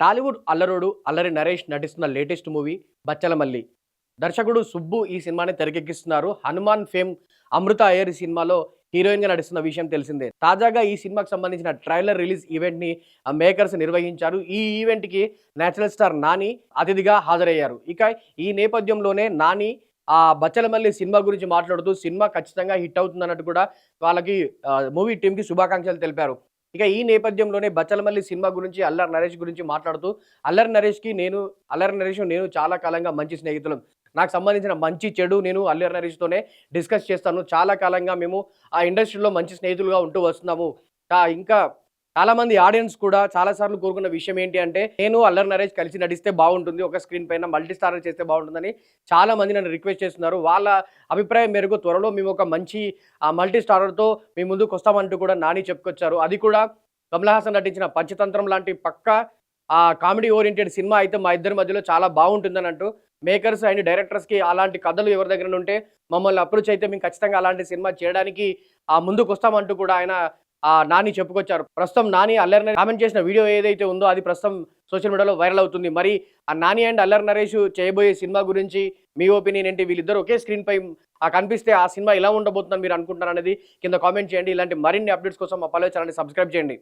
టాలీవుడ్ అల్లరోడు అల్లరి నరేష్ నటిస్తున్న latest movie Bachhala Malli. దర్శకుడు సుబ్బు ఈ సినిమాని తెరకెక్కిస్తున్నారు. హనుమాన్ ఫేమ్ అమృత అయ్యర్ ఈ సినిమాలో హీరోయిన్‌గా నటిస్తున్న విషయం తెలిసిందే. తాజాగా ఈ సినిమాకి సంబంధించిన ట్రైలర్ రిలీజ్ ఈవెంట్‌ని మేకర్స్ నిర్వహించారు. ఈ ఈవెంట్‌కి నేచురల్ స్టార్ నాని అతిథిగా హాజరయ్యారు. ఇక ఈ నేపథ్యంలోనే నాని బచ్చలమల్లి సినిమా గురించి మాట్లాడుతూ సినిమా ఖచ్చితంగా హిట్ అవుతుందన్నట్టు కూడా వాళ్ళకి మూవీ టీమ్‌కి శుభాకాంక్షలు తెలిపారు. ఇక ఈ నేపథ్యంలోనే బచ్చలమల్లి సినిమా గురించి అల్లరి నరేష్ గురించి మాట్లాడుతూ, అల్లరి నరేష్ నేను చాలా కాలంగా మంచి స్నేహితులం. నాకు సంబంధించిన మంచి, చెడు నేను అల్లరి నరేష్‌తోనే డిస్కస్ చేస్తాను. చాలా కాలంగా మేము ఆ ఇండస్ట్రీలో మంచి స్నేహితులుగా ఉంటూ వస్తున్నాము. ఇంకా చాలామంది ఆడియన్స్ కూడా చాలా సార్లు కోరుకున్న విషయం ఏంటి అంటే, నేను అల్లరి నరేష్ కలిసి నటిస్తే బావుంటుంది. ఒక స్క్రీన్ పైన మల్టీ స్టారర్ చేస్తే బావుంటుందని చాలామంది నన్ను రిక్వెస్ట్ చేస్తున్నారు. వాళ్ళ అభిప్రాయం మేరకు త్వరలో మేము ఒక మంచి మల్టీ స్టారర్‌తో మీ ముందుకొస్తామంటూ కూడా నాని చెప్పుకొచ్చారు. అది కూడా కమల్ హాసన్ నటించిన 'పంచతంత్రం' లాంటి పక్కా కామెడీ ఓరియెంటెడ్ సినిమా అయితే మా ఇద్దరి మధ్యలో చాలా బావుంటుందని అంటూ మేకర్స్ అండ్ డైరెక్టర్స్‌కి అలాంటి కథలు ఎవరి దగ్గర ఉంటే మమ్మల్ని అప్రోచ్ అయితే మేము ఖచ్చితంగా అలాంటి సినిమా చేయడానికి ముందుకొస్తామంటూ కూడా ఆయన నాని చెప్పుకొచ్చారు. ప్రస్తుతం నాని అల్లరి నరేష్ కామెంట్ చేసిన వీడియో ఏదైతే ఉందో అది ప్రస్తుతం సోషల్ మీడియాలో వైరల్ అవుతుంది. మరి నాని అండ్ అల్లరి నరేష్ చేయబోయే సినిమా గురించి మీ ఒపీనియన్ ఏంటి? వీళ్ళిద్దరూ ఒకే స్క్రీన్ పై కనిపిస్తే ఆ సినిమా ఎలా ఉండబోతుందని మీరు అనుకుంటున్నారనేది కింద కామెంట్ చేయండి. ఇలాంటి మరిన్ని అప్డేట్స్ కోసం మా పల్లవి ఛానెల్‌ని సబ్స్క్రైబ్ చేయండి.